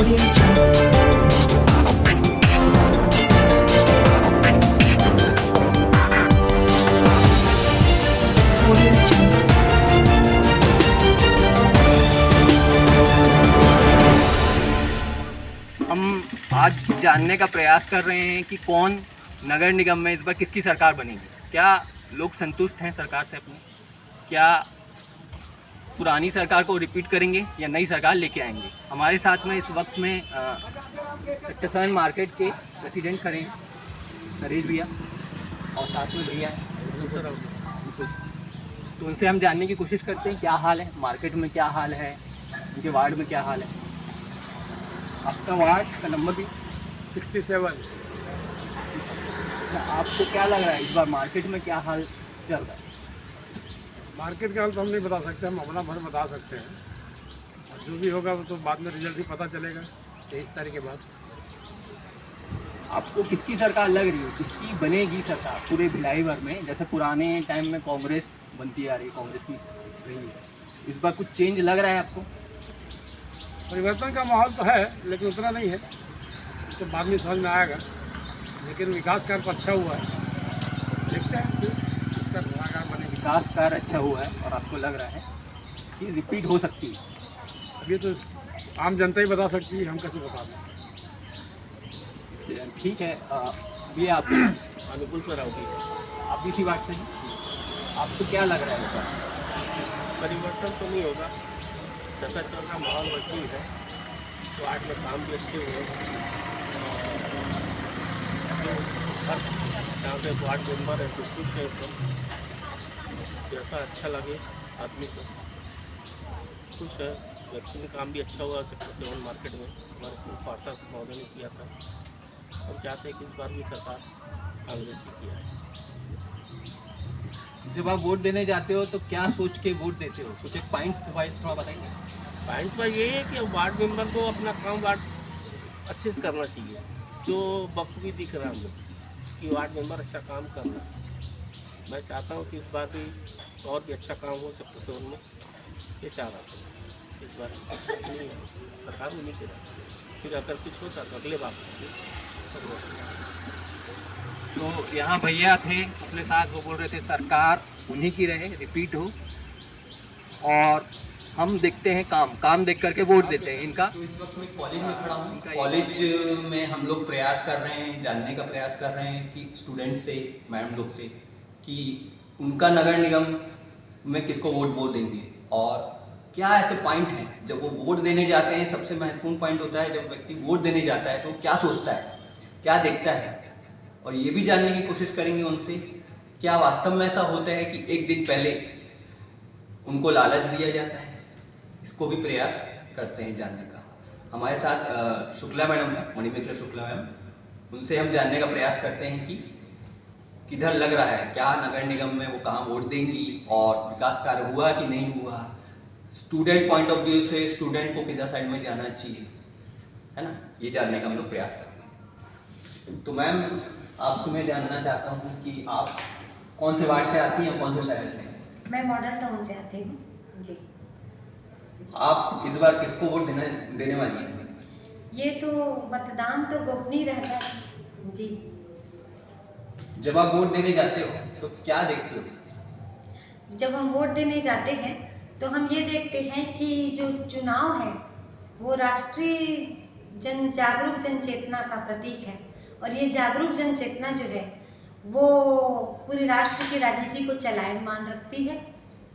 हम आज जानने का प्रयास कर रहे हैं कि कौन नगर निगम में इस बार किसकी सरकार बनेगी। क्या लोग संतुष्ट हैं सरकार से अपनी? क्या पुरानी सरकार को रिपीट करेंगे या नई सरकार लेके आएंगे? हमारे साथ में इस वक्त में सेक्टर 7 मार्केट के प्रेसिडेंट खड़े हैं, नरेश भैया, और साथ में भैया हैं। तो उनसे हम जानने की कोशिश करते हैं क्या हाल है मार्केट में, क्या हाल है उनके वार्ड में, क्या हाल है। आपका वार्ड का नंबर भी 67। अच्छा, आपको क्या लग रहा है इस बार मार्केट में क्या हाल चल रहा है? मार्केट का हाल तो हम नहीं बता सकते, हम अपना भर बता सकते हैं, और जो भी होगा वो तो बाद में रिजल्ट ही पता चलेगा 23 तारीख के बाद। आपको किसकी सरकार लग रही है, किसकी बनेगी सरकार पूरे भिलाई भर में? जैसे पुराने टाइम में कांग्रेस बनती आ रही, कांग्रेस की रही है, इस बार कुछ चेंज लग रहा है आपको? परिवर्तन का माहौल तो है लेकिन उतना नहीं है, तो बाद में समझ में आएगा, लेकिन विकास कार्य तो अच्छा हुआ है। देखते हैं कि इसका सरकार बनेगी। विकास कार्य अच्छा हुआ है और आपको लग रहा है कि रिपीट हो सकती है? अभी तो आम जनता ही बता सकती है, हम कैसे बता दें। ठीक है, ये आपको अनुकूल सर आओगी, आप भी इसी बात से हैं? आपको क्या लग रहा है इस बार? परिवर्तन तो नहीं होगा, जैसा चल रहा माहौल वैसे ही है, तो आज में काम भी अच्छे हुए, यहाँ पे वार्ड मेंबर है तो खुश है, तो जैसा अच्छा लगे आदमी को खुश है। वैक्सीन का काम भी अच्छा हुआ सेक्टर 7 मार्केट में, हमारे पार्षद महोदय ने किया था। हम चाहते हैं कि इस बार भी सरकार कांग्रेस ही किया है। जब आप वोट देने जाते हो तो क्या सोच के वोट देते हो? कुछ एक पॉइंट्स वाइज थोड़ा बताइए। पॉइंट पर ये है कि वार्ड मेंबर को अपना काम वार्ड अच्छे से करना चाहिए, जो वक्त भी दिख रहा है हमको कि वार्ड मेंबर अच्छा काम कर रहा है। मैं चाहता हूँ कि इस बार भी और भी अच्छा काम हो सेक्टर 7 में, ये चाह रहा था। इस बार नहीं है, सरकार में नहीं दे रहा, फिर अगर कुछ होता तो अगले बार। तो यहाँ भैया थे अपने साथ, वो बोल रहे थे सरकार उन्हीं की रहे, रिपीट हो, और हम देखते हैं काम देख करके वोट देते हैं इनका। तो इस वक्त मैं कॉलेज में खड़ा हूँ। कॉलेज में हम लोग प्रयास कर रहे हैं, जानने का प्रयास कर रहे हैं कि स्टूडेंट से, मैडम लोग से, कि उनका नगर निगम में किसको वोट देंगे और क्या ऐसे पॉइंट हैं जब वो वोट देने जाते हैं। सबसे महत्वपूर्ण पॉइंट होता है जब व्यक्ति वोट देने जाता है तो क्या सोचता है, क्या देखता है, और ये भी जानने की कोशिश करेंगे उनसे क्या वास्तव में ऐसा होता है कि एक दिन पहले उनको लालच दिया जाता है। इसको भी प्रयास करते हैं जानने का। हमारे साथ शुक्ला मैडम है, मणिमित्र शुक्ला मैम, उनसे हम जानने का प्रयास करते हैं कि किधर लग रहा है, क्या नगर निगम में वो कहाँ वोट देंगी और विकास कार्य हुआ कि नहीं हुआ। स्टूडेंट पॉइंट ऑफ व्यू से स्टूडेंट को किधर साइड में जाना चाहिए, है ना, ये जानने का हम लोग प्रयास करते हैं। तो मैम आपसे मैं जानना चाहता हूँ कि आप कौन से वार्ड से आती हैं, कौन से शहर से? मैं मॉडल टाउन से आती हूँ जी। आप इस बार किसको वोट देने वाली हैं? ये तो मतदान तो गोपनीय रहता है जी। जब आप वोट देने जाते हो तो क्या देखते हो? जब हम वोट देने जाते हैं तो हम ये देखते हैं कि जो चुनाव है वो राष्ट्रीय जागरूक जन चेतना का प्रतीक है, और ये जागरूक जन चेतना जो है वो पूरे राष्ट्र की राजनीति को चलायमान रखती है।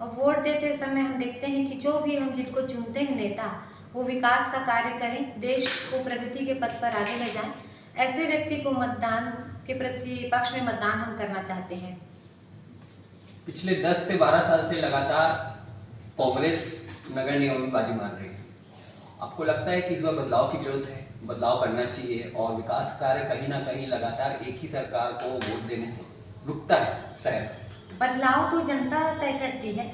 और वोट देते समय हम देखते हैं कि जो भी हम जिनको चुनते हैं नेता, वो विकास का कार्य करें, देश को प्रगति के पथ पर आगे ले जाएं। ऐसे व्यक्ति को मतदान के प्रति पक्ष में मतदान हम करना चाहते हैं। पिछले 10 से 12 साल से लगातार कांग्रेस नगर निगम में बाजी मार रही है। आपको लगता है कि इस बार बदलाव की जरूरत है, बदलाव करना चाहिए, और विकास कार्य कहीं ना कहीं लगातार एक ही सरकार को वोट देने से रुकता है शायद? बदलाव तो जनता तय करती है,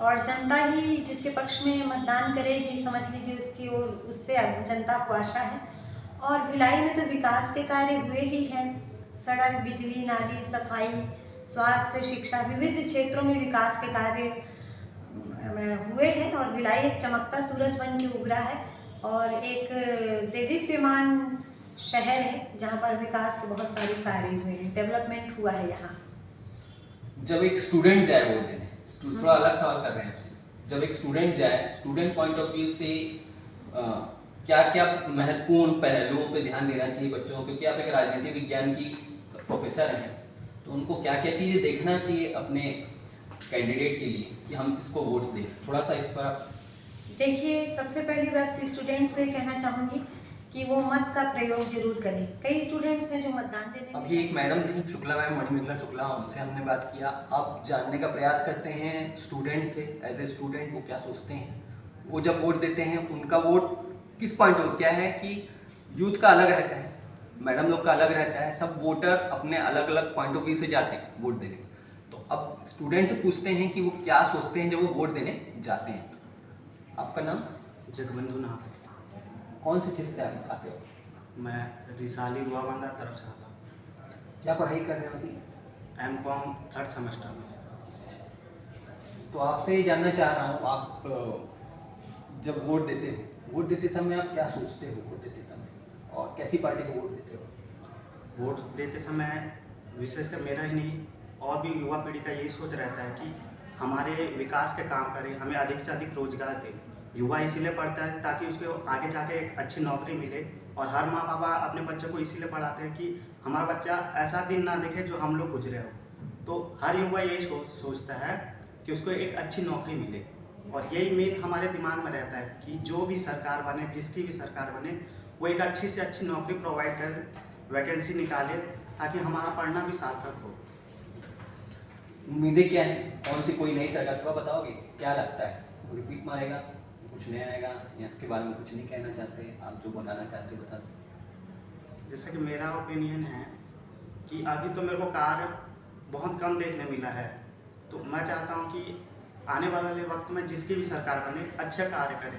और जनता ही जिसके पक्ष में मतदान करेगी, समझ लीजिए उसकी ओर, उससे जनता को आशा है। और भिलाई में तो विकास के कार्य हुए ही हैं, सड़क, बिजली, नाली, सफाई, स्वास्थ्य, शिक्षा, विविध क्षेत्रों में विकास के कार्य हुए हैं, और भिलाई एक चमकता सूरज बन के उभरा है। और एक देदीप्यमान शहर है जहाँ पर विकास के बहुत सारे कार्य हुए हैं, डेवलपमेंट हुआ है यहाँ। जब एक स्टूडेंट जाए वोट देने, थोड़ा अलग सवाल कर रहे हैं आपसे, जब एक स्टूडेंट जाए, स्टूडेंट पॉइंट ऑफ व्यू से क्या क्या महत्वपूर्ण पहलुओं पे ध्यान देना चाहिए बच्चों को, क्योंकि आप एक राजनीति विज्ञान की प्रोफेसर हैं, तो उनको क्या क्या चीज़ें देखना चाहिए अपने कैंडिडेट के लिए कि हम इसको वोट दें? थोड़ा सा इस पर आप देखिए, सबसे पहली बात तो स्टूडेंट्स को ये कहना चाहूँगी कि वो मत का प्रयोग जरूर करें। कई स्टूडेंट्स हैं जो मतदान देने अभी एक मैडम थी शुक्ला मैम, मणिमेखला शुक्ला, उनसे हमने बात किया। आप जानने का प्रयास करते हैं स्टूडेंट से, एज ए स्टूडेंट वो क्या सोचते हैं, वो जब वोट देते हैं उनका वोट किस पॉइंट ऑफ क्या है कि यूथ का अलग रहता है, मैडम लोग का अलग रहता है, सब वोटर अपने अलग अलग पॉइंट ऑफ व्यू से जाते हैं वोट देने। तो अब स्टूडेंट से पूछते हैं कि वो क्या सोचते हैं जब वो वोट देने जाते हैं। आपका नाम? जगबंधु नाम। कौन से क्षेत्र से आप आते हो? मैं रिसाली रुआबंदा तरफ से आता हूँ। क्या पढ़ाई कर रहे हो अभी? M.Com 3rd सेमेस्टर में। तो आपसे ये जानना चाह रहा हूँ, आप जब वोट देते हो, वोट देते समय आप क्या सोचते हो वोट देते समय, और कैसी पार्टी को वोट देते हो? वोट देते समय विशेषकर मेरा ही नहीं और भी युवा पीढ़ी का यही सोच रहता है कि हमारे विकास के काम करें, हमें अधिक से अधिक रोजगार दें। युवा इसीलिए पढ़ता है ताकि उसको आगे जाके एक अच्छी नौकरी मिले, और हर माँ बाप अपने बच्चों को इसीलिए पढ़ाते हैं कि हमारा बच्चा ऐसा दिन ना देखे जो हम लोग गुजरे हो। तो हर युवा यही सोचता है कि उसको एक अच्छी नौकरी मिले, और यही मेन हमारे दिमाग में रहता है कि जो भी सरकार बने, जिसकी भी सरकार बने, वो एक अच्छी से अच्छी नौकरी प्रोवाइड करे, वैकेंसी निकाले, ताकि हमारा पढ़ना भी सार्थक हो। उम्मीदें क्या हैं? कौन सी कोई नई सरकार, थोड़ा बताओगे क्या लगता है? वो रिपीट मारेगा, कुछ नया आएगा, या इसके बारे में कुछ नहीं कहना चाहते? आप जो बताना चाहते बता दो। जैसे कि मेरा ओपिनियन है कि अभी तो मेरे को कार्य बहुत कम देखने मिला है, तो मैं चाहता हूं कि आने वाले वक्त में जिसकी भी सरकार बने अच्छे कार्य करे,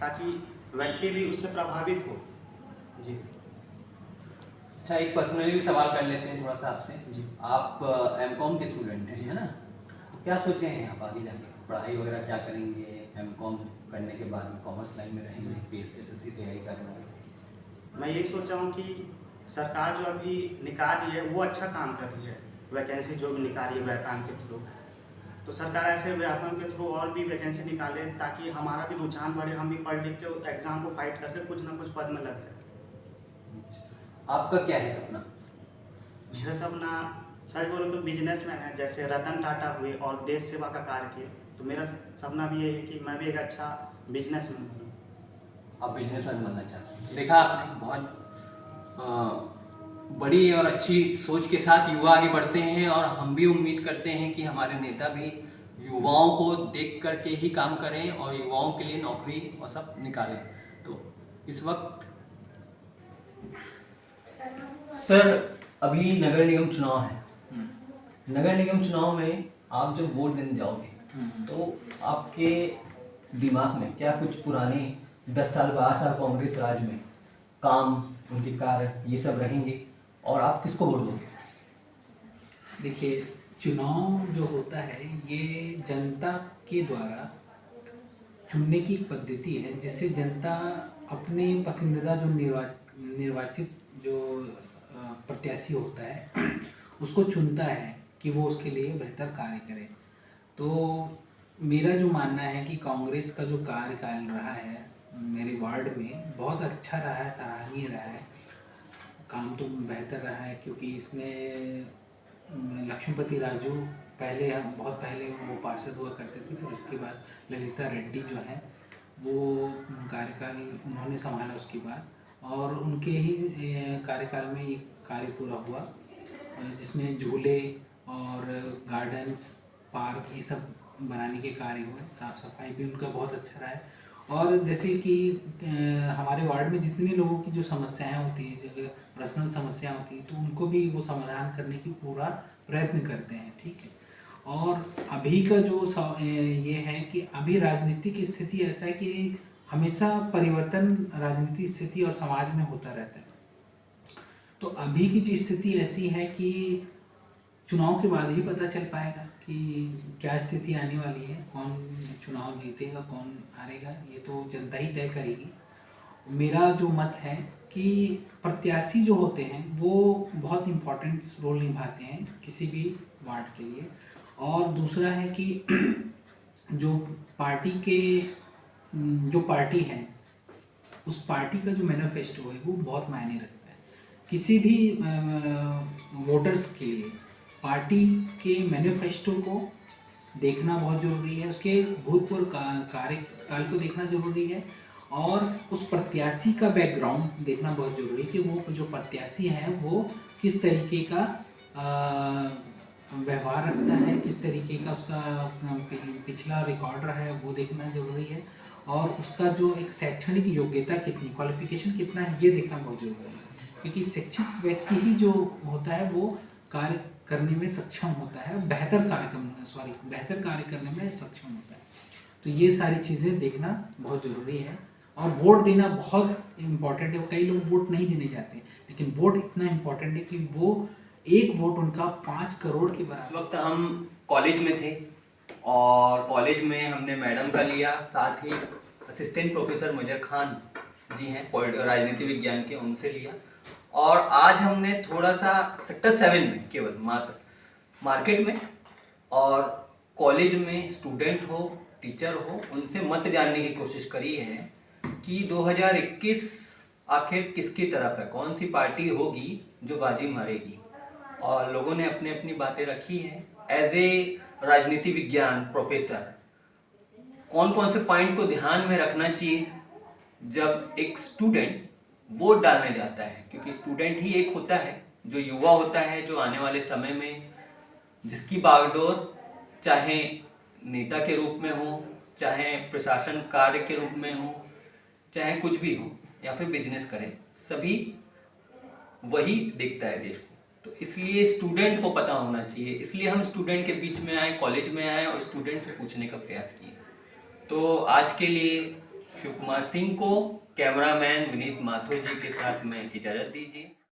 ताकि व्यक्ति भी उससे प्रभावित हो। जी। अच्छा, एक पर्सनली भी सवाल कर लेते हैं थोड़ा सा आपसे। जी। आप M.Com के स्टूडेंट हैं, है ना? तो क्या सोचे हैं आप आगे जाके, पढ़ाई वगैरह क्या करेंगे? M.Com करने के बाद में कॉमर्स लाइन में रहेंगे, PSC SSC तैयारी करेंगे? मैं यही सोचा हूँ कि सरकार जो अभी निकाल रही है वो अच्छा काम कर रही है, वैकेंसी जो भी निकाली है व्यापार के थ्रू, तो सरकार ऐसे व्यापार के थ्रू और भी वैकेंसी निकाले ताकि हमारा भी रुझान बढ़े, हम भी पढ़ लिख के एग्ज़ाम को फाइट करके कुछ ना कुछ पद में लग जाए। आपका क्या है सपना? मेरा सपना सच बोलो तो बिजनेसमैन है, जैसे रतन टाटा हुए और देश सेवा का कार्य किए, तो मेरा सपना भी ये है कि मैं भी एक अच्छा बिजनेसमैन बनूँ। आप बिजनेसमैन बनना चाहते हैं? देखा आपने, बहुत बड़ी और अच्छी सोच के साथ युवा आगे बढ़ते हैं, और हम भी उम्मीद करते हैं कि हमारे नेता भी युवाओं को देख करके ही काम करें और युवाओं के लिए नौकरी और सब निकालें। तो इस वक्त सर अभी नगर निगम चुनाव है, नगर निगम चुनाव में आप जब वोट देने जाओगे तो आपके दिमाग में क्या कुछ पुराने 10 साल 12 साल कांग्रेस राज में काम, उनके कार्य, ये सब रहेंगे, और आप किसको वोट दोगे? देखिए, चुनाव जो होता है ये जनता के द्वारा चुनने की पद्धति है, जिससे जनता अपने पसंदीदा जो निर्वाचित जो प्रत्याशी होता है उसको चुनता है कि वो उसके लिए बेहतर कार्य करे। तो मेरा जो मानना है कि कांग्रेस का जो कार्यकाल रहा है मेरे वार्ड में बहुत अच्छा रहा है, सराहनीय रहा है, काम तो बेहतर रहा है, क्योंकि इसमें लक्ष्मीपति राजू पहले, हम बहुत पहले वो पार्षद हुआ करते थे, फिर उसके बाद ललिता रेड्डी जो है वो कार्यकाल उन्होंने संभाला उसके बाद, और उनके ही कार्यकाल में ये कार्य पूरा हुआ, जिसमें झूले और गार्डन्स, पार्क, ये सब बनाने के कार्य हुए, साफ़ सफाई भी उनका बहुत अच्छा रहा है। और जैसे कि हमारे वार्ड में जितने लोगों की जो समस्याएं होती हैं, जो पर्सनल समस्या होती है, तो उनको भी वो समाधान करने की पूरा प्रयत्न करते हैं, ठीक है। और अभी का जो ये है कि अभी राजनीतिक स्थिति ऐसा है कि हमेशा परिवर्तन राजनीतिक स्थिति और समाज में होता रहता है। तो अभी की जो स्थिति ऐसी है कि चुनाव के बाद ही पता चल पाएगा कि क्या स्थिति आने वाली है, कौन चुनाव जीतेगा, कौन हारेगा, ये तो जनता ही तय करेगी। मेरा जो मत है कि प्रत्याशी जो होते हैं वो बहुत इम्पोर्टेंट रोल निभाते हैं किसी भी वार्ड के लिए। और दूसरा है कि जो पार्टी के जो पार्टी है उस पार्टी का जो मैनिफेस्टो है वो बहुत मायने रखता है किसी भी वोटर्स के लिए। पार्टी के मैनिफेस्टो को देखना बहुत ज़रूरी है, उसके भूतपूर्व कार्यकाल को देखना ज़रूरी है और उस प्रत्याशी का बैकग्राउंड देखना बहुत ज़रूरी है कि वो जो प्रत्याशी है वो किस तरीके का व्यवहार रखता है, किस तरीके का उसका पिछला रिकॉर्ड रहा है वो देखना ज़रूरी है और उसका जो एक शैक्षणिक योग्यता कितनी, क्वालिफिकेशन कितना है ये देखना बहुत ज़रूरी है। क्योंकि शिक्षित व्यक्ति ही जो होता है वो कार्य करने में सक्षम होता है, बेहतर कार्य करने में सक्षम होता है। तो ये सारी चीज़ें देखना बहुत ज़रूरी है और वोट देना बहुत इम्पॉर्टेंट है। कई लोग वोट नहीं देने जाते, लेकिन वोट इतना इम्पॉर्टेंट है कि वो एक वोट उनका 5 करोड़ के इस बराबर। वक्त हम कॉलेज में थे और कॉलेज में हमने मैडम का लिया, साथ ही असिस्टेंट प्रोफेसर मुजर खान जी हैं राजनीति विज्ञान के, उनसे लिया। और आज हमने थोड़ा सा सेक्टर 7 में केवल मात्र मार्केट में और कॉलेज में स्टूडेंट हो, टीचर हो, उनसे मत जानने की कोशिश करी है कि 2021 आखिर किसकी तरफ है, कौन सी पार्टी होगी जो बाजी मारेगी। और लोगों ने अपनी अपनी बातें रखी हैं। एज ए राजनीति विज्ञान प्रोफेसर कौन कौन से पॉइंट को ध्यान में रखना चाहिए जब एक स्टूडेंट वोट डालने जाता है, क्योंकि स्टूडेंट ही एक होता है जो युवा होता है, जो आने वाले समय में जिसकी बागडोर चाहे नेता के रूप में हो, चाहे प्रशासन कार्य के रूप में हो, चाहे कुछ भी हो या फिर बिजनेस करे, सभी वही देखता है देश को। तो इसलिए स्टूडेंट को पता होना चाहिए, इसलिए हम स्टूडेंट के बीच में आए, कॉलेज में आए और स्टूडेंट से पूछने का प्रयास किए। तो आज के लिए शिव कुमार सिंह को कैमरामैन विनीत माथुर जी के साथ में इजाज़त दीजिए।